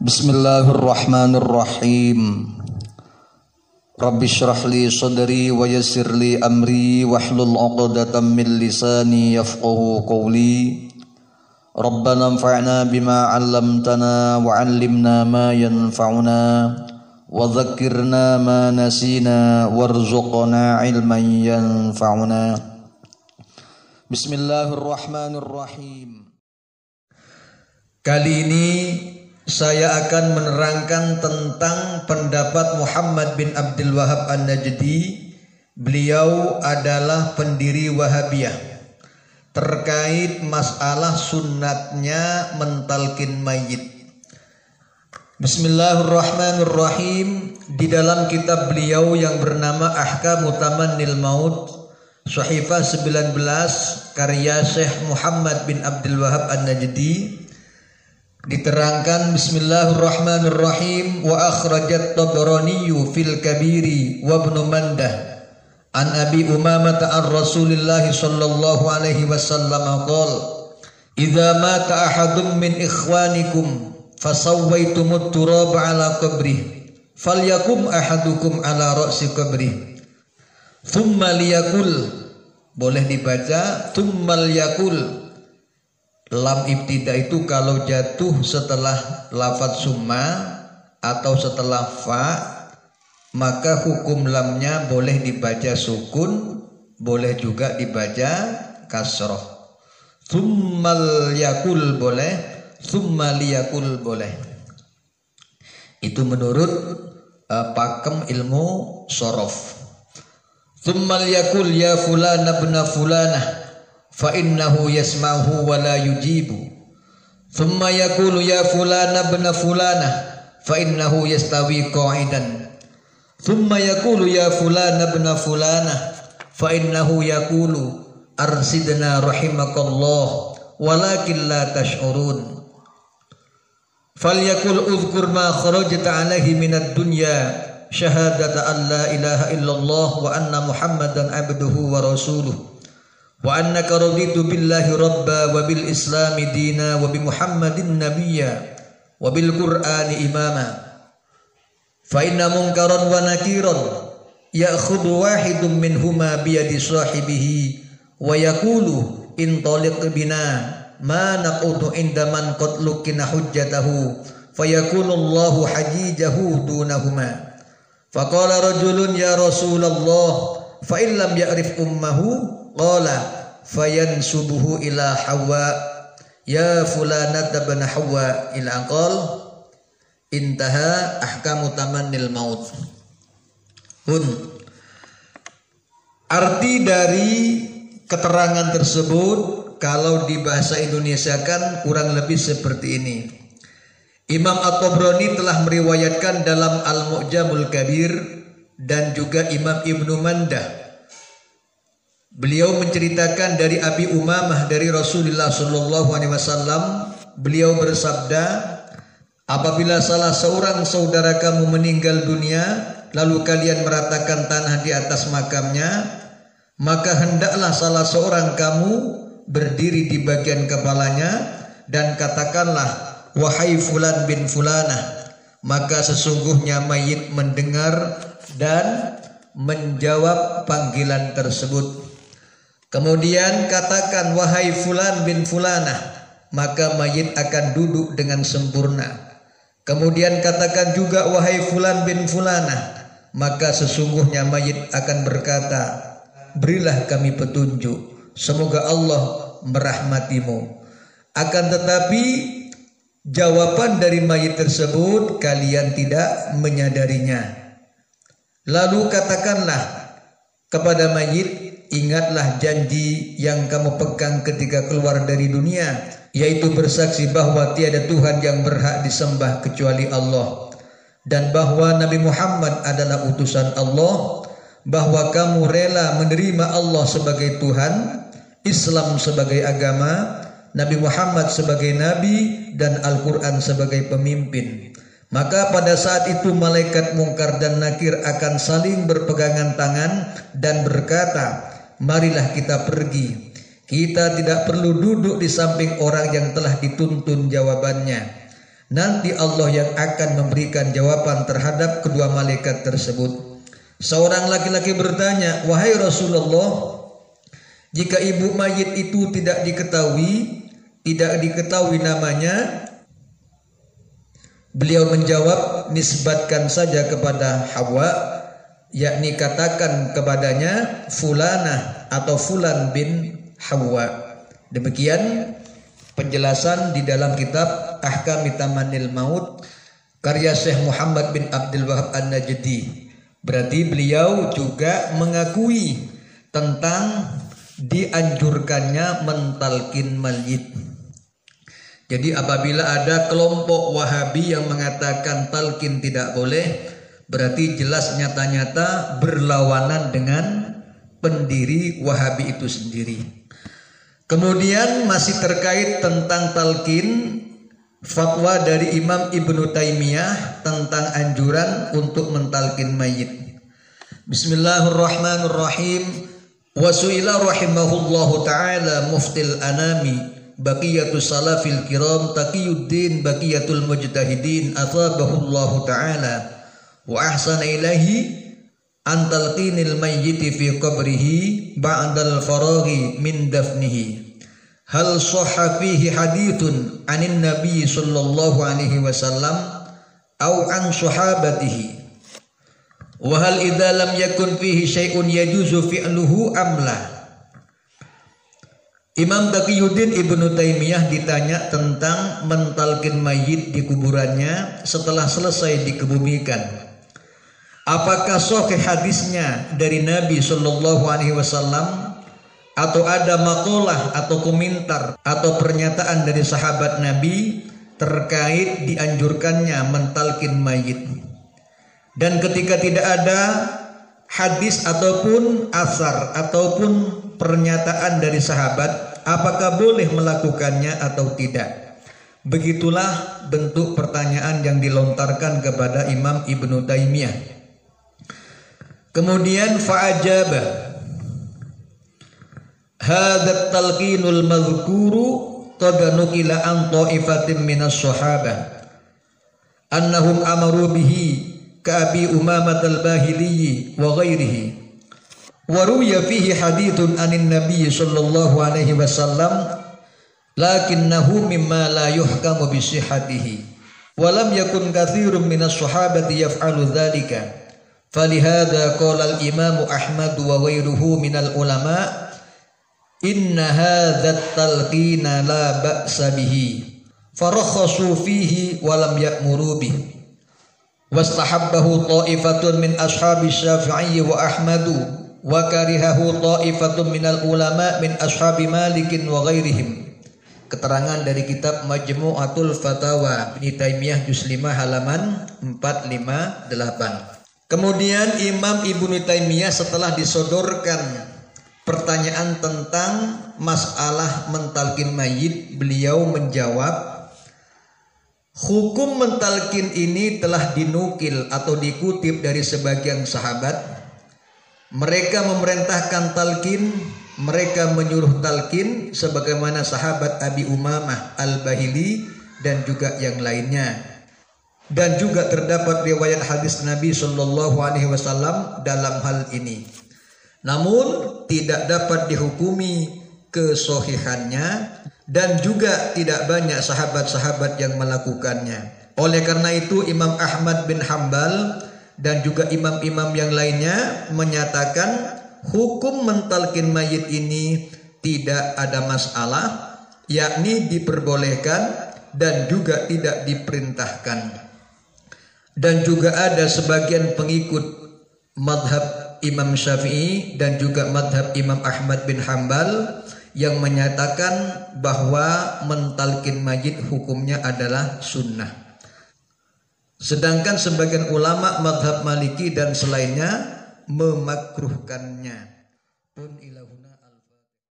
Bismillahirrahmanirrahim. Rabbi shrah li sadri wa yassir li amri wahlul 'uqdatam min lisani yafqahu qawli. Rabbana anfa'na bima 'allamtana wa 'allimna ma yanfa'una wa dzakkirna ma nasina warzuqna 'ilman yanfa'una. Bismillahirrahmanirrahim. Kali ini saya akan menerangkan tentang pendapat Muhammad bin Abdul Wahhab An-Najdi. Beliau adalah pendiri Wahabiyah terkait masalah sunnatnya mentalkin mayit. Bismillahirrahmanirrahim. Di dalam kitab beliau yang bernama Ahkamu Tamannil Maut, Shahifah 19, karya Syekh Muhammad bin Abdul Wahhab An-Najdi, diterangkan bismillahirrahmanirrahim, wa akhrajat Tabrani fil kabiri wa ibnu Mandah an Abi Umamah an Rasulillah sallallahu alaihi wasallam qala idza mata ahadun min ikhwanikum fasawwaitumut turab ala qabrih falyakum ahadukum ala ra'si qabrih thumma liyakul, boleh dibaca thumma liyakul. Lam ibtida itu kalau jatuh setelah lafadz summa atau setelah fa, maka hukum lamnya boleh dibaca sukun, boleh juga dibaca kasroh. Tsummal yakul boleh, tsumma liyakul boleh. Itu menurut pakem ilmu sorof. Tsummal yakul ya fulana ibn fulanah fa innahu yasma'uhu wa la yujibu. Thumma yaqulu ya fulana ibn fulana fa innahu yastawi qa'idan. Thumma yaqulu ya fulana ibn fulana fa innahu yaqulu arsidna rahimakallah walakin la tash'urun. Falyaqul udhkur ma kharajta alaihi minad dunya syahadata an la ilaha illallah wa anna muhammadan abduhu wa rasuluh wa annaka raditu billahi rabba wa bil islami dina wa bi muhammadin nabiyya wa bil qur'ani imama fa inna munkaran wa nakiran ya'khudhu wahidun minhuma bi yadi sahibihi wa yaqulu intaliq bina ma naqudu inda man qad lukina hujjatahu fayakunu Allahu hajijahu dunahuma. Faqala rajulun ya Rasulullah fa in lam ya'rif ummahu qala fayansubuhu ila Hawa ya fulanat ibn Hawa ila aqal. Intaha ahkamu tamannil maut. Arti dari keterangan tersebut kalau di bahasa Indonesia kan kurang lebih seperti ini. Imam At-Tabrani telah meriwayatkan dalam Al-Mu'jamul Kabir dan juga Imam Ibnu Mandah. Beliau menceritakan dari Abi Umamah dari Rasulullah sallallahu alaihi wasallam, beliau bersabda, apabila salah seorang saudara kamu meninggal dunia lalu kalian meratakan tanah di atas makamnya, maka hendaklah salah seorang kamu berdiri di bagian kepalanya dan katakanlah wahai fulan bin fulanah, maka sesungguhnya mayit mendengar dan menjawab panggilan tersebut. Kemudian katakan wahai fulan bin fulanah, maka mayit akan duduk dengan sempurna. Kemudian katakan juga wahai fulan bin fulanah, maka sesungguhnya mayit akan berkata, berilah kami petunjuk, semoga Allah merahmatimu. Akan tetapi jawaban dari mayit tersebut kalian tidak menyadarinya. Lalu katakanlah kepada mayit, ingatlah janji yang kamu pegang ketika keluar dari dunia, yaitu bersaksi bahwa tiada Tuhan yang berhak disembah kecuali Allah, dan bahwa Nabi Muhammad adalah utusan Allah, bahwa kamu rela menerima Allah sebagai Tuhan, Islam sebagai agama, Nabi Muhammad sebagai Nabi, dan Al-Quran sebagai pemimpin. Maka pada saat itu malaikat mungkar dan nakir akan saling berpegangan tangan dan berkata, marilah kita pergi. Kita tidak perlu duduk di samping orang yang telah dituntun jawabannya. Nanti Allah yang akan memberikan jawaban terhadap kedua malaikat tersebut. Seorang laki-laki bertanya, "Wahai Rasulullah, jika ibu mayit itu tidak diketahui namanya?" Beliau menjawab, "Nisbatkan saja kepada Hawa, yakni katakan kepadanya Fulanah atau Fulan bin Hawa." Demikian penjelasan di dalam kitab Ahkami Tamanil Maut karya Syekh Muhammad bin Abdul Wahab An-Najdi. Berarti beliau juga mengakui tentang dianjurkannya mentalkin mayit. Jadi apabila ada kelompok Wahabi yang mengatakan talqin tidak boleh, berarti jelas nyata-nyata berlawanan dengan pendiri Wahabi itu sendiri. Kemudian masih terkait tentang talqin, fatwa dari Imam Ibnu Taimiyah tentang anjuran untuk mentalqin mayit. Bismillahirrahmanirrahim. Wa su'ila rahimahullahu ta'ala muftil anami baqiyatus salafil kiram taqiyuddin baqiyatul mujtahidin athabahullahu ta'ala wa ahsana ilaihi an talqinil mayyiti fi qabrihi ba'dal faraghi min dafnihi. Hal sahha fihi hadithun anin nabiy sallallahu alaihi wasallam au an sahabatihi wa hal idza lam yakun fihi syai'un yajuzu fi'luhu amla. Imam Taqiyuddin Ibnu Taimiyah ditanya tentang mentalkin mayit di kuburannya setelah selesai dikebumikan. Apakah sahih hadisnya dari Nabi sallallahu alaihi wasallam atau ada maqalah atau komentar atau pernyataan dari sahabat Nabi terkait dianjurkannya mentalkin mayit. Dan ketika tidak ada hadis ataupun asar ataupun pernyataan dari sahabat, apakah boleh melakukannya atau tidak? Begitulah bentuk pertanyaan yang dilontarkan kepada Imam Ibnu Taimiyah. Kemudian fa'ajaba hadat talqinul madhkuru qad nukila an ta'ifatin minas sahabah annahum amaru bihi ka Abi Umamah al-Bahili wa ghairihi wa ruya fihi hadithun anin nabiy sallallahu alaihi wasallam lakinnahu mimma la yuhkamu bi sihhatihi wa lam yakun katsirun minas sahabati yaf'alu dzalika falihada qala al-imam Ahmad wa ghairuhu minal ulama inna hadzal talqina la ba'sa bihi farakhasu fihi wa lam ya'muru bihi wastahabbahu ta'ifatun min ashabi Syafi'i wa Ahmadu wa karihahu ta'ifatun minal ulama min ashabi Malikin wa ghairihim. Keterangan dari kitab Majmu'atul Fatawa Ibnu Taimiyah juz 5 halaman 458. Kemudian Imam Ibnu Taimiyah setelah disodorkan pertanyaan tentang masalah mentalkin mayit, beliau menjawab, hukum mentalkin ini telah dinukil atau dikutip dari sebagian sahabat. Mereka memerintahkan talqin, mereka menyuruh talqin sebagaimana sahabat Abi Umamah al-Bahili dan juga yang lainnya. Dan juga terdapat riwayat hadis Nabi sallallahu alaihi wasallam dalam hal ini. Namun tidak dapat dihukumi kesohihannya dan juga tidak banyak sahabat-sahabat yang melakukannya. Oleh karena itu Imam Ahmad bin Hambal dan juga imam-imam yang lainnya menyatakan hukum mentalkin mayit ini tidak ada masalah, yakni diperbolehkan dan juga tidak diperintahkan. Dan juga ada sebagian pengikut madhab Imam Syafi'i dan juga madhab Imam Ahmad bin Hambal yang menyatakan bahwa mentalkin mayit hukumnya adalah sunnah. Sedangkan sebagian ulama madhab Maliki dan selainnya memakruhkannya.